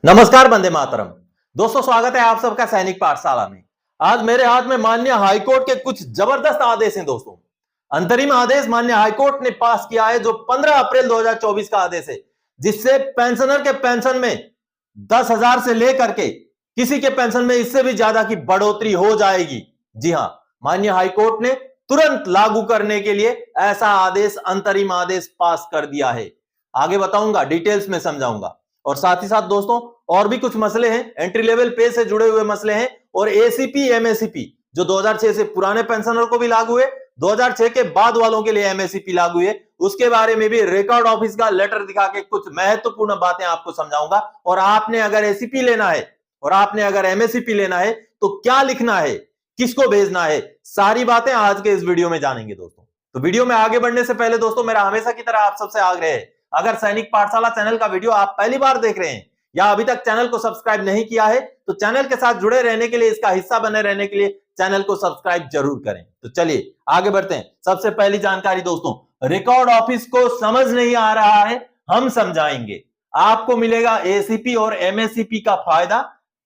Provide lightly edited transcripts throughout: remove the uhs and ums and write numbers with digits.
नमस्कार, वंदे मातरम। दोस्तों, स्वागत है आप सबका सैनिक पाठशाला में। आज मेरे हाथ में माननीय हाईकोर्ट के कुछ जबरदस्त आदेश हैं दोस्तों। अंतरिम आदेश माननीय हाईकोर्ट ने पास किया है, जो 15 अप्रैल 2024 का आदेश है, जिससे पेंशनर के पेंशन में 10,000 से लेकर के किसी के पेंशन में इससे भी ज्यादा की बढ़ोतरी हो जाएगी। जी हां, माननीय हाईकोर्ट ने तुरंत लागू करने के लिए ऐसा आदेश, अंतरिम आदेश पास कर दिया है। आगे बताऊंगा, डिटेल्स में समझाऊंगा। और साथ ही साथ दोस्तों, और भी कुछ मसले हैं, एंट्री लेवल पे से जुड़े हुए मसले हैं, और एसीपी एमएससीपी जो 2006 से पुराने पेंशनर को भी लागू है, 2006 के बाद वालों के लिए एमएससीपी लागू है, उसके बारे में भी रिकॉर्ड ऑफिस का लेटर दिखा के कुछ महत्वपूर्ण बातें आपको समझाऊंगा। और आपने अगर एसीपी लेना है और आपने अगर एमएससीपी लेना है तो क्या लिखना है, किसको भेजना है, सारी बातें आज के इस वीडियो में जानेंगे दोस्तों। तो वीडियो में आगे बढ़ने से पहले दोस्तों, मेरा हमेशा की तरह आप सबसे आग्रह है, अगर सैनिक पाठशाला चैनल का वीडियो आप पहली बार देख रहे हैं या अभी तक चैनल को सब्सक्राइब नहीं किया है, तो चैनल के साथ जुड़े रहने के लिए, इसका हिस्सा बने रहने के लिए चैनल को सब्सक्राइब जरूर करें। तो चलिए आगे बढ़ते हैं। सबसे पहली जानकारी दोस्तों, रिकॉर्ड ऑफिस को समझ नहीं आ रहा है, हम समझाएंगे। आपको मिलेगा एसीपी और एमएससीपी का फायदा।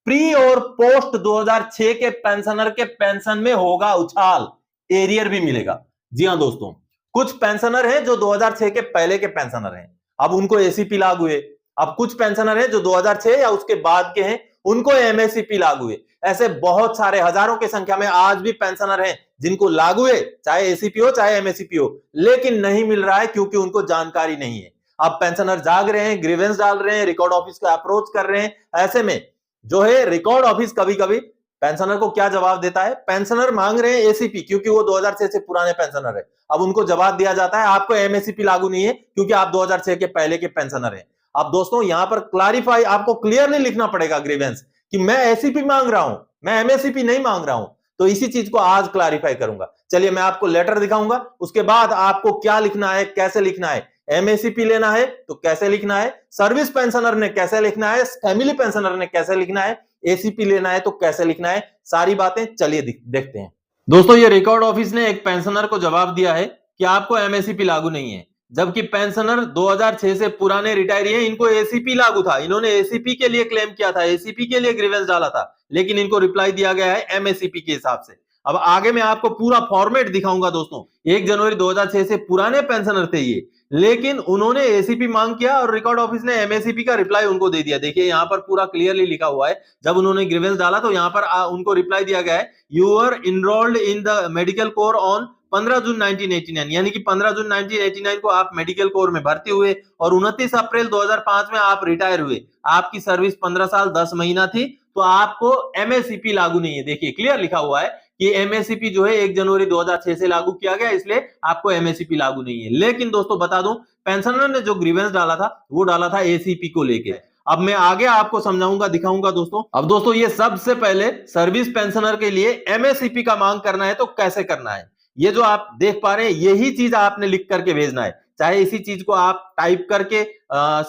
प्री और पोस्ट 2006 के पेंशनर के पेंशन में होगा उछाल, एरियर भी मिलेगा। जी हां दोस्तों, कुछ पेंशनर हैं जो 2006 के पहले के पेंशनर हैं, अब उनको एसीपी लागू है। अब कुछ पेंशनर हैं जो 2006 या उसके बाद के हैं, उनको एमएससीपी लागू है। ऐसे बहुत सारे हजारों की संख्या में आज भी पेंशनर हैं जिनको लागू है, चाहे एसीपी हो चाहे एमएससीपी हो, लेकिन नहीं मिल रहा है क्योंकि उनको जानकारी नहीं है। अब पेंशनर जाग रहे हैं, ग्रीवेंस डाल रहे हैं, रिकॉर्ड ऑफिस को अप्रोच कर रहे हैं। ऐसे में जो है रिकॉर्ड ऑफिस कभी कभी पेंशनर को क्या जवाब देता है, पेंशनर मांग रहे हैं एसीपी क्योंकि वो 2006 से पुराने पेंशनर है। अब उनको जवाब दिया जाता है आपको एमएससीपी लागू नहीं है क्योंकि आप 2006 के पहले के पेंशनर हैं। अब दोस्तों, यहां पर क्लैरिफाई आपको क्लियरली लिखना पड़ेगा ग्रीवेंस कि मैं एसीपी मांग रहा हूं, मैं एमएससीपी नहीं मांग रहा हूं। तो इसी चीज को आज क्लैरिफाई करूंगा। चलिए मैं आपको लेटर दिखाऊंगा, उसके बाद आपको क्या लिखना है, कैसे लिखना है। एमएससीपी लेना है तो कैसे लिखना है, सर्विस पेंशनर ने कैसे लिखना है, फैमिली पेंशनर ने कैसे लिखना है, एसीपी लेना है तो कैसे लिखना है, सारी बातें चलिए देखते हैं। दोस्तों, ये रिकॉर्ड ऑफिस ने एक पेंशनर को जवाब दिया है कि आपको एमएससीपी लागू नहीं है, जबकि पेंशनर 2006 से पुराने रिटायरी हैं, इनको एसीपी लागू था। इन्होंने एसीपी के लिए क्लेम किया था, एसीपी के लिए ग्रीवेंस डाला था, लेकिन इनको रिप्लाई दिया गया है एमएससीपी के हिसाब से। अब आगे मैं आपको पूरा फॉर्मेट दिखाऊंगा दोस्तों। 1 जनवरी 2006 से पुराने पेंशनर थे ये, लेकिन उन्होंने एसीपी मांग किया और रिकॉर्ड ऑफिस ने एमएससीपी का रिप्लाई उनको दे दिया। देखिए यहां पर पूरा क्लियरली लिखा हुआ है, जब उन्होंने ग्रीवेंस डाला तो यहां पर उनको रिप्लाई दिया गया है, you are enrolled in the medical corps on 15 June 1989, यानी कि 15 जून 1989 को आप मेडिकल कोर में भर्ती हुए और 29 अप्रैल 2005 में आप रिटायर हुए। आपकी सर्विस 15 साल 10 महीना थी, तो आपको एमएससीपी लागू नहीं है। देखिए क्लियर लिखा हुआ है कि एमएससीपी जो है 1 जनवरी 2006 से लागू किया गया, इसलिए आपको एमएससीपी लागू नहीं है। लेकिन दोस्तों बता दूं, पेंशनर ने जो ग्रीवेंस डाला था वो डाला था एसीपी को लेके। अब मैं आगे आपको समझाऊंगा, दिखाऊंगा दोस्तों। अब दोस्तों, ये सबसे पहले सर्विस पेंशनर के लिए एमएससीपी का मांग करना है तो कैसे करना है, ये जो आप देख पा रहे हैं यही चीज आपने लिख करके भेजना है। चाहे इसी चीज को आप टाइप करके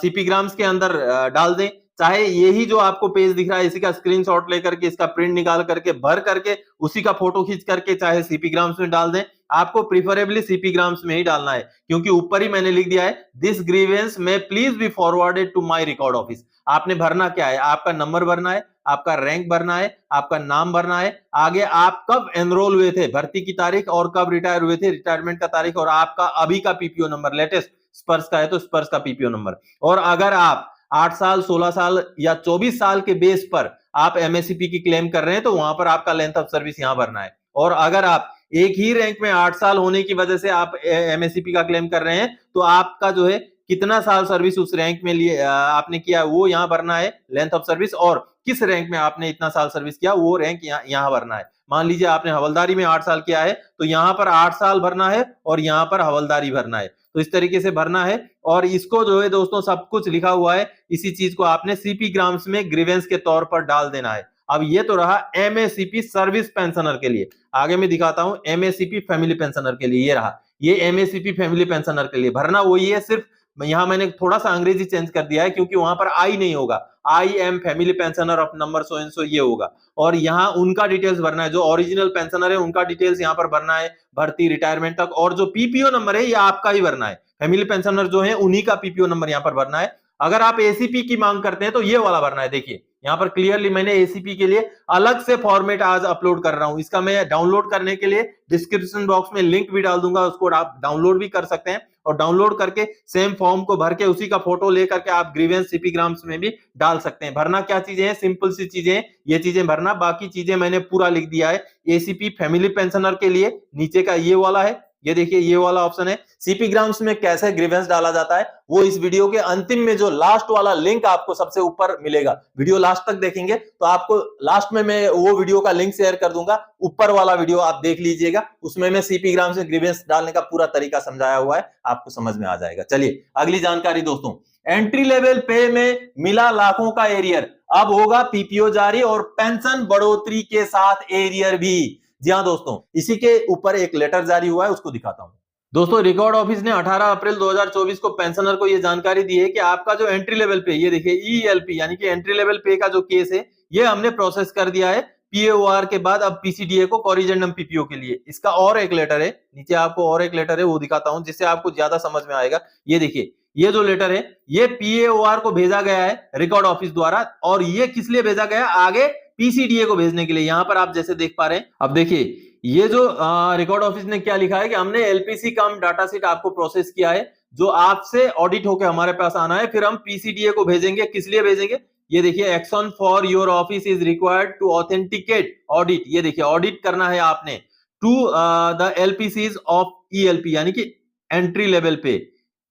सीपी ग्राम्स के अंदर डाल दें, चाहे यही जो आपको पेज दिख रहा है इसी का स्क्रीनशॉट लेकर के, इसका प्रिंट निकाल करके भर करके उसी का फोटो खींच करके चाहे सीपी ग्राम्स में डाल दें। आपको प्रिफरेबली सीपी ग्राम्स में ही डालना है, क्योंकि ऊपर ही मैंने लिख दिया है, दिस ग्रीवेंस में please be forwarded to my record office. आपने भरना क्या है, आपका नंबर भरना है, आपका रैंक भरना है, आपका नाम भरना है, आगे आप कब एनरोल हुए थे, भर्ती की तारीख, और कब रिटायर हुए थे, रिटायरमेंट का तारीख, और आपका अभी का पीपीओ नंबर, लेटेस्ट स्पर्श का है तो स्पर्श का पीपीओ नंबर। और अगर आप 8 साल 16 साल या 24 साल के बेस पर आप एमएससीपी की क्लेम कर रहे हैं तो वहां पर आपका लेंथ ऑफ सर्विस यहां भरना है। और अगर आप एक ही रैंक में 8 साल होने की वजह से आप एमएससीपी का क्लेम कर रहे हैं तो आपका जो है कितना साल सर्विस उस रैंक में लिए आपने किया वो यहां भरना है, लेंथ ऑफ सर्विस, और किस रैंक में आपने इतना साल सर्विस किया वो रैंक यहां भरना है। मान लीजिए आपने हवलदारी में 8 साल किया है तो यहां पर 8 साल भरना है और यहां पर हवलदारी भरना है। तो इस तरीके से भरना है, और इसको जो है दोस्तों सब कुछ लिखा हुआ है, इसी चीज को आपने सीपी ग्राम्स में ग्रीवेंस के तौर पर डाल देना है। अब ये तो रहा एमएससीपी सर्विस पेंशनर के लिए। आगे मैं दिखाता हूं एमएससीपी फैमिली पेंशनर के लिए। ये रहा, ये एमएससीपी फैमिली पेंशनर के लिए भरना वही है, सिर्फ यहां मैंने थोड़ा सा अंग्रेजी चेंज कर दिया है क्योंकि वहां पर आई नहीं होगा, I am family pensioner of number so and so ये होगा। और यहां उनका डिटेल्स भरना है, जो ओरिजिनल पेंशनर है उनका डिटेल्स यहां पर भरना है, भर्ती रिटायरमेंट तक, और जो पीपीओ नंबर है ये आपका ही भरना है। फैमिली पेंशनर जो है उन्हीं का पीपीओ नंबर यहां पर भरना है। अगर आप एसीपी की मांग करते हैं तो ये वाला भरना है। देखिए यहाँ पर क्लियरली मैंने एसीपी के लिए अलग से फॉर्मेट आज अपलोड कर रहा हूं। इसका मैं डाउनलोड करने के लिए डिस्क्रिप्शन बॉक्स में लिंक भी डाल दूंगा, उसको आप डाउनलोड भी कर सकते हैं और डाउनलोड करके सेम फॉर्म को भर के उसी का फोटो लेकर के आप ग्रीवेंस सीपी ग्राम्स में भी डाल सकते हैं। भरना क्या चीजें हैं, सिंपल सी चीजें हैं, ये चीजें भरना, बाकी चीजें मैंने पूरा लिख दिया है। एसीपी फैमिली पेंशनर के लिए नीचे का ये वाला है, ये देखिए ये वाला ऑप्शन है। सीपी ग्राम्स में कैसे ग्रीवेंस डाला जाता है वो इस वीडियो के अंतिम में जो लास्ट वाला लिंक आपको सबसे ऊपर मिलेगा, वीडियो लास्ट तक देखेंगे तो आपको लास्ट में मैं वो वीडियो का लिंक शेयर कर दूंगा, ऊपर वाला वीडियो आप देख लीजिएगा, उसमें मैं सीपी ग्राम्स में ग्रीवेंस डालने का पूरा तरीका समझाया हुआ है, आपको समझ में आ जाएगा। चलिए अगली जानकारी दोस्तों, एंट्री लेवल पे में मिला लाखों का एरियर, अब होगा पीपीओ जारी और पेंशन बढ़ोतरी के साथ एरियर भी। जी हाँ दोस्तों, इसी के ऊपर एक लेटर जारी हुआ है, उसको दिखाता हूं। दोस्तों रिकॉर्ड ऑफिस ने 18 अप्रैल 2024 को पेंशनर को यह जानकारी दी है कि आपका जो एंट्री लेवल पे, ये देखिए ईएलपी यानी कि एंट्री लेवल पे का जो केस है ये हमने प्रोसेस कर दिया है पीएओआर के बाद, अब पीसीडीए को कोरिजेंडम पीपीओ के लिए। इसका और एक लेटर है, नीचे आपको और एक लेटर है वो दिखाता हूं जिससे आपको ज्यादा समझ में आएगा। ये देखिए ये जो लेटर है ये पीएओआर को भेजा गया है रिकॉर्ड ऑफिस द्वारा, और ये किस लिए भेजा गया, आगे पीसीडीए को भेजने के लिए। यहां पर आप जैसे देख पा रहे हैं, अब देखिए ये जो रिकॉर्ड ऑफिस ने क्या लिखा है कि हमने एलपीसी कम डाटा शीट आपको प्रोसेस किया है, जो आपसे ऑडिट होकर हमारे पास आना है, फिर हम पीसीडीए को भेजेंगे। किस लिए भेजेंगे, ये देखिए action for your office is required to authenticate audit, ये देखिए ऑडिट करना है आपने to the LPCs of ELP यानी कि entry level pay,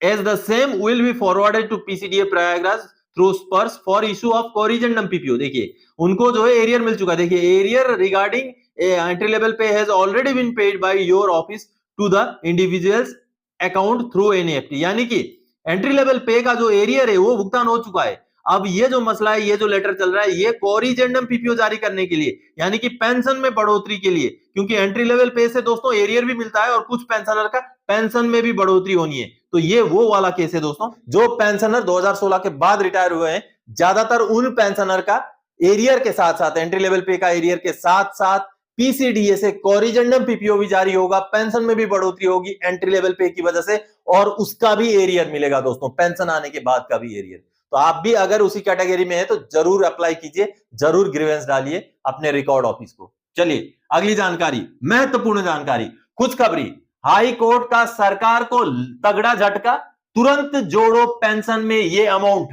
as the same will be forwarded to PCDA Prayagraj through SPARSH for issue of corrigendum PPO. देखिए उनको जो है एरियर मिल चुका है, देखिए arrear regarding entry level pay has already been paid by your office to the individuals account through NEFT, यानी कि एंट्री लेवल पे का जो एरियर है वो भुगतान हो चुका है। अब ये जो मसला है, ये जो लेटर चल रहा है, ये कोरिजेंडम पीपीओ जारी करने के लिए यानी कि पेंशन में बढ़ोतरी के लिए, क्योंकि एंट्री लेवल पे से दोस्तों एरियर भी मिलता है और कुछ पेंशनर का पेंशन में भी बढ़ोतरी होनी है। तो ये वो वाला केस है दोस्तों, जो पेंशनर 2016 के बाद रिटायर हुए हैं, ज्यादातर उन पेंशनर का एरियर के साथ साथ, एंट्री लेवल पे का एरियर के साथ साथ पीसीडीए से कोरिजेंडम पीपीओ भी जारी होगा, पेंशन में भी बढ़ोतरी होगी एंट्री लेवल पे की वजह से, और उसका भी एरियर मिलेगा दोस्तों, पेंशन आने के बाद का भी एरियर। तो आप भी अगर उसी कैटेगरी में है तो जरूर अप्लाई कीजिए, जरूर ग्रीवेंस डालिए अपने रिकॉर्ड ऑफिस को। चलिए अगली जानकारी, महत्वपूर्ण जानकारी, खुशखबरी, हाई कोर्ट का सरकार को तगड़ा झटका, तुरंत जोड़ो पेंशन में ये अमाउंट,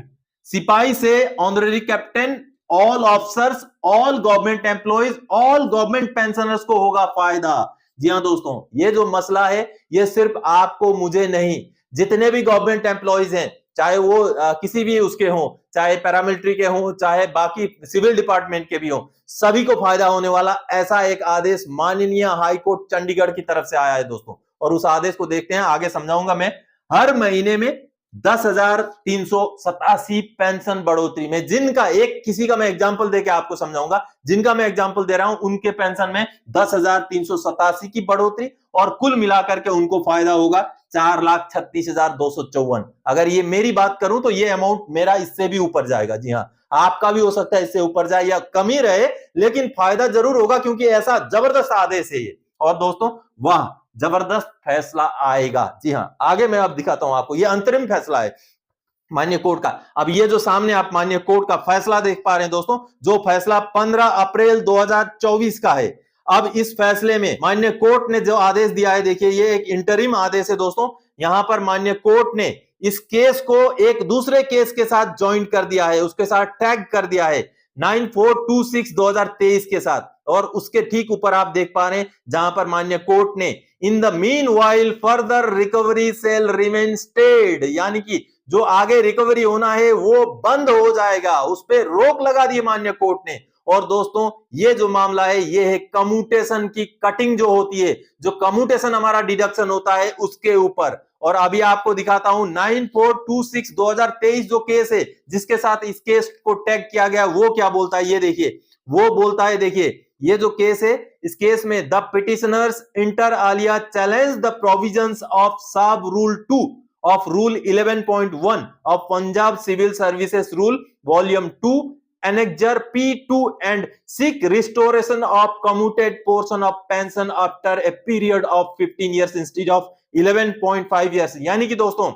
सिपाही से honorary captain, all officers, all government employees, all government pensioners को होगा फायदा। जी हां दोस्तों, ये जो मसला है ये सिर्फ आपको मुझे नहीं, जितने भी गवर्नमेंट एम्प्लॉइज हैं, चाहे वो किसी भी उसके हों, चाहे पैरामिलिट्री के हों, चाहे बाकी सिविल डिपार्टमेंट के भी हों, सभी को फायदा होने वाला ऐसा एक आदेश माननीय हाई कोर्ट चंडीगढ़ की तरफ से आया है दोस्तों। और उस आदेश को देखते हैं, आगे समझाऊंगा मैं। हर महीने में 10,387 पेंशन बढ़ोतरी में, जिनका एक किसी का मैं एग्जांपल देके आपको समझाऊंगा, जिनका मैं एग्जांपल दे रहा हूं उनके पेंशन में 10,387 की बढ़ोतरी, और कुल मिलाकर के उनको फायदा होगा 4,36,254। अगर ये मेरी बात करूं तो ये अमाउंट मेरा इससे भी ऊपर जाएगा। जी हां, आपका भी हो सकता है इससे ऊपर जाए या कम ही रहे, लेकिन फायदा जरूर होगा, क्योंकि ऐसा जबरदस्त आदेश है ये। और दोस्तों वाह, जबरदस्त फैसला आएगा। जी हां, आगे मैं अब दिखाता हूं आपको, ये अंतरिम फैसला है माननीय कोर्ट का। अब ये जो सामने आप माननीय कोर्ट का फैसला देख पा रहे हैं दोस्तों, जो फैसला 15 अप्रैल 2024 का है। अब इस फैसले में माननीय कोर्ट ने जो आदेश दिया है, देखिए ये एक इंटरिम आदेश है दोस्तों। यहां पर माननीय कोर्ट ने इस केस को एक दूसरे केस के साथ ज्वाइंट कर दिया है, उसके साथ टैग कर दिया है 9426/2023 के साथ। और उसके ठीक ऊपर आप देख पा रहे हैं जहां पर माननीय कोर्ट ने in the mean while further recovery shall remain stayed, यानी कि जो आगे रिकवरी होना है वो बंद हो जाएगा, उस पर रोक लगा दी माननीय कोर्ट ने। और दोस्तों ये जो मामला है ये है कम्यूटेशन की कटिंग जो होती है, जो कम्यूटेशन हमारा डिडक्शन होता है उसके ऊपर। और अभी आपको दिखाता हूं 9426/2023 जो केस है, जिसके साथ इस केस को टैग किया गया, वो क्या बोलता है ये देखिए। वो बोलता है, देखिए ये जो केस है, इस केस में the petitioners inter Alia challenge the provisions of सब rule 2 of Rule 11.1 of Punjab Civil Services Rule Volume 2 Annexure P2 and seek restoration of commuted portion of pension after a period of 15 years instead of 11.5 years। यानी कि दोस्तों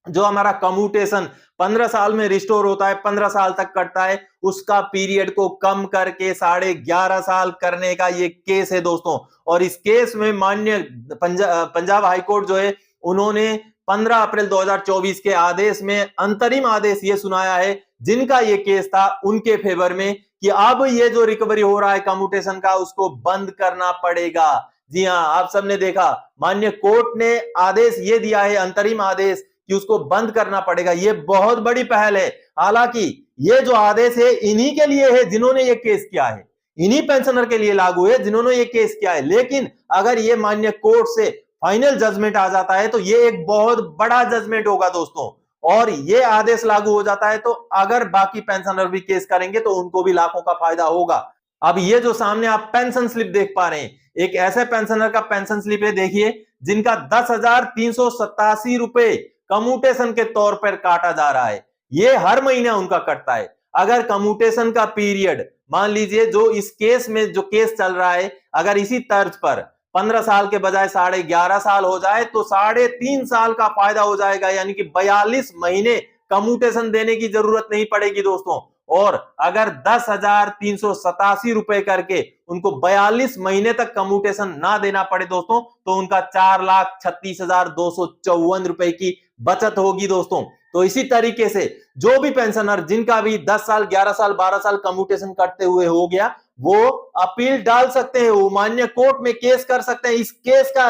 जो हमारा commutation 15 साल में restore होता है, 15 साल तक कटता है, उसका पीरियड को कम करके 11.5 साल करने का ये केस है दोस्तों। और इस केस में माननीय पंजाब हाईकोर्ट जो है उन्होंने 15 अप्रैल 2024 के आदेश में अंतरिम आदेश ये सुनाया है, जिनका ये केस था उनके फेवर में, कि अब ये जो रिकवरी हो रहा है कम्यूटेशन का उसको बंद करना पड़ेगा। जी हां, आप सबने देखा माननीय कोर्ट ने आदेश ये दिया है, अंतरिम आदेश, कि उसको बंद करना पड़ेगा। ये बहुत बड़ी पहल है। हालांकि ये जो आदेश है इन्हीं के लिए है जिन्होंने ये केस किया है, इन्हीं पेंशनर के लिए लागू है जिन्होंने ये केस किया है। लेकिन अगर ये माननीय कोर्ट से फाइनल जजमेंट आ जाता है तो ये एक बहुत बड़ा जजमेंट होगा दोस्तों, और ये आदेश लागू हो जाता है तो अगर बाकी पेंशनर भी केस करेंगे तो उनको भी लाखों का फायदा होगा। अब ये जो सामने आप पेंशन स्लिप देख पा रहे हैं, एक ऐसे पेंशनर का पेंशन स्लिप है, देखिए, जिनका 10,387 रुपए कम्यूटेशन के तौर पर काटा जा रहा है। ये हर महीने उनका कटता है। अगर कम्यूटेशन का पीरियड मान लीजिए जो इस केस में जो केस चल रहा है, अगर इसी तर्ज पर 15 साल के बजाय 11.5 साल हो जाए तो 3.5 साल का फायदा हो जाएगा, यानी कि 42 महीने कम्यूटेशन देने की जरूरत नहीं पड़ेगी दोस्तों। और अगर 10,387 रुपए करके उनको 42 महीने तक कम्यूटेशन ना देना पड़े दोस्तों, तो उनका 4,36,254 रुपए की बचत होगी दोस्तों। तो इसी तरीके से जो भी पेंशनर जिनका भी 10 साल, 11 साल, 12 साल कम्यूटेशन करते हुए हो गया, वो अपील डाल सकते हैं, वो माननीय कोर्ट में केस कर सकते हैं। इस केस का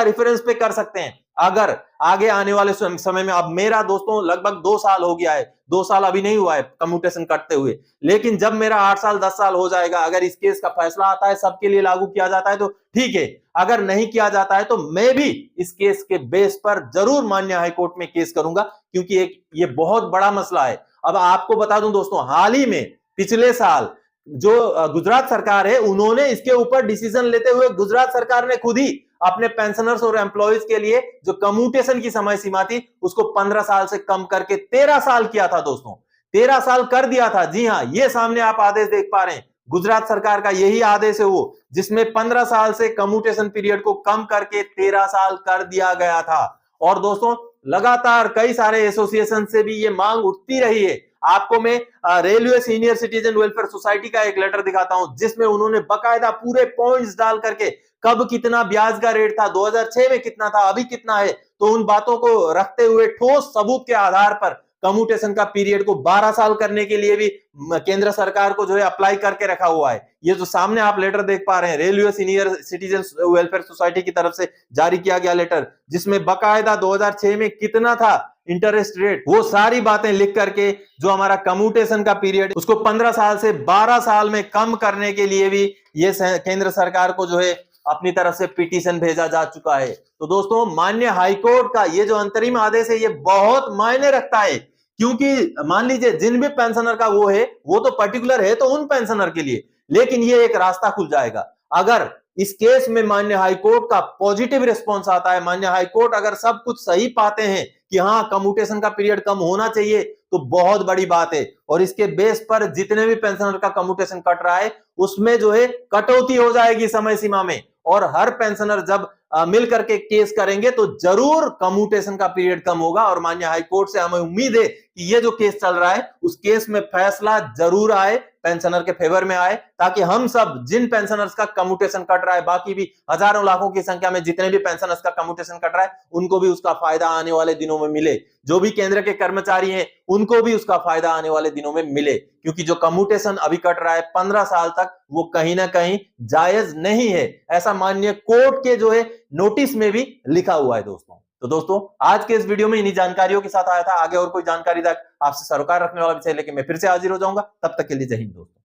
रेफरेंस पे कर सकते हैं। अगर आगे आने वाले समय में, अब मेरा दोस्तों लगभग 2 साल हो गया है, 2 साल अभी नहीं हुआ है कम्यूटेशन करते हुए, लेकिन जब मेरा 8 साल 10 साल हो जाएगा, अगर इस केस का फैसला आता है, सबके लिए लागू किया जाता है तो ठीक है, अगर नहीं किया जाता है तो मैं भी इस केस के बेस पर जरूर माननीय हाईकोर्ट में केस करूंगा, क्योंकि ये बहुत बड़ा मसला है। अब आपको बता दूं दोस्तों, हाल ही में पिछले साल जो गुजरात सरकार है, उन्होंने इसके ऊपर डिसीजन लेते हुए गुजरात सरकार ने खुद ही अपने पेंशनर्स और एम्प्लॉइज के लिए जो कम्यूटेशन की समय सीमा थी उसको 15 साल से कम करके 13 साल किया था दोस्तों, 13 साल कर दिया था। जी हां, ये सामने आप आदेश देख पा रहे हैं, गुजरात सरकार का यही आदेश है वो, जिसमें 15 साल से कम्यूटेशन पीरियड को कम करके 13 साल कर दिया गया था। और दोस्तों लगातार कई सारे एसोसिएशन से भी ये मांग उठती रही है। आपको मैं railway senior citizen welfare society का एक लेटर दिखाता हूं, जिसमें उन्होंने बकायदा पूरे पॉइंट्स डाल करके, कब कितना ब्याज का रेट था, 2006 में कितना था, अभी कितना है, तो उन बातों को रखते हुए ठोस सबूत के आधार पर कम्यूटेशन का पीरियड को 12 साल करने के लिए भी केंद्र सरकार को जो है अप्लाई करके रखा हुआ है। ये जो सामने आप लेटर देख पा रहे हैं, railway senior citizen welfare society की तरफ से जारी किया गया लेटर, जिसमें बकायदा 2006 में कितना था इंटरेस्ट रेट, वो सारी बातें लिख करके जो हमारा कम्यूटेशन का पीरियड उसको 15 साल से 12 साल में कम करने के लिए भी ये केंद्र सरकार को जो है अपनी तरफ से पिटीशन भेजा जा चुका है। तो दोस्तों माननीय हाईकोर्ट का ये जो अंतरिम आदेश है, ये बहुत मायने रखता है, क्योंकि मान लीजिए जिन भी पेंशनर का वो है, वो तो पर्टिकुलर है तो उन पेंशनर के लिए, लेकिन ये एक रास्ता खुल जाएगा अगर इस केस में माननीय हाईकोर्ट का पॉजिटिव रिस्पॉन्स आता है, माननीय हाईकोर्ट अगर सब कुछ सही पाते हैं कि हाँ कम्यूटेशन का पीरियड कम होना चाहिए, तो बहुत बड़ी बात है। और इसके बेस पर जितने भी पेंशनर का कम्यूटेशन कट रहा है उसमें जो है कटौती हो जाएगी समय सीमा में, और हर पेंशनर जब मिल करके केस करेंगे तो जरूर कम्यूटेशन का पीरियड कम होगा। और माननीय हाईकोर्ट से हमें उम्मीद है कि ये जो केस चल रहा है उस केस में फैसला जरूर आए, पेंशनर के फेवर में आए, ताकि हम सब जिन पेंशनर्स का कम्यूटेशन कट रहा है, बाकी भी हजारों लाखों की संख्या में जितने भी पेंशनर्स का कम्यूटेशन कट रहा है, उनको भी उसका फायदा आने वाले दिनों में मिले। जो भी केंद्र के कर्मचारी हैं उनको भी उसका फायदा आने वाले दिनों में मिले, क्योंकि जो कम्यूटेशन अभी कट रहा है 15 साल तक, वो कहीं ना कहीं जायज नहीं है, ऐसा माननीय कोर्ट के जो है नोटिस में भी लिखा हुआ है दोस्तों। तो दोस्तों आज के इस वीडियो में इन्हीं जानकारियों के साथ आया था। आगे और कोई जानकारी तक आपसे सरोकार रखने वाला विषय लेके मैं फिर से हाजिर हो जाऊंगा। तब तक के लिए जय हिंद दोस्तों।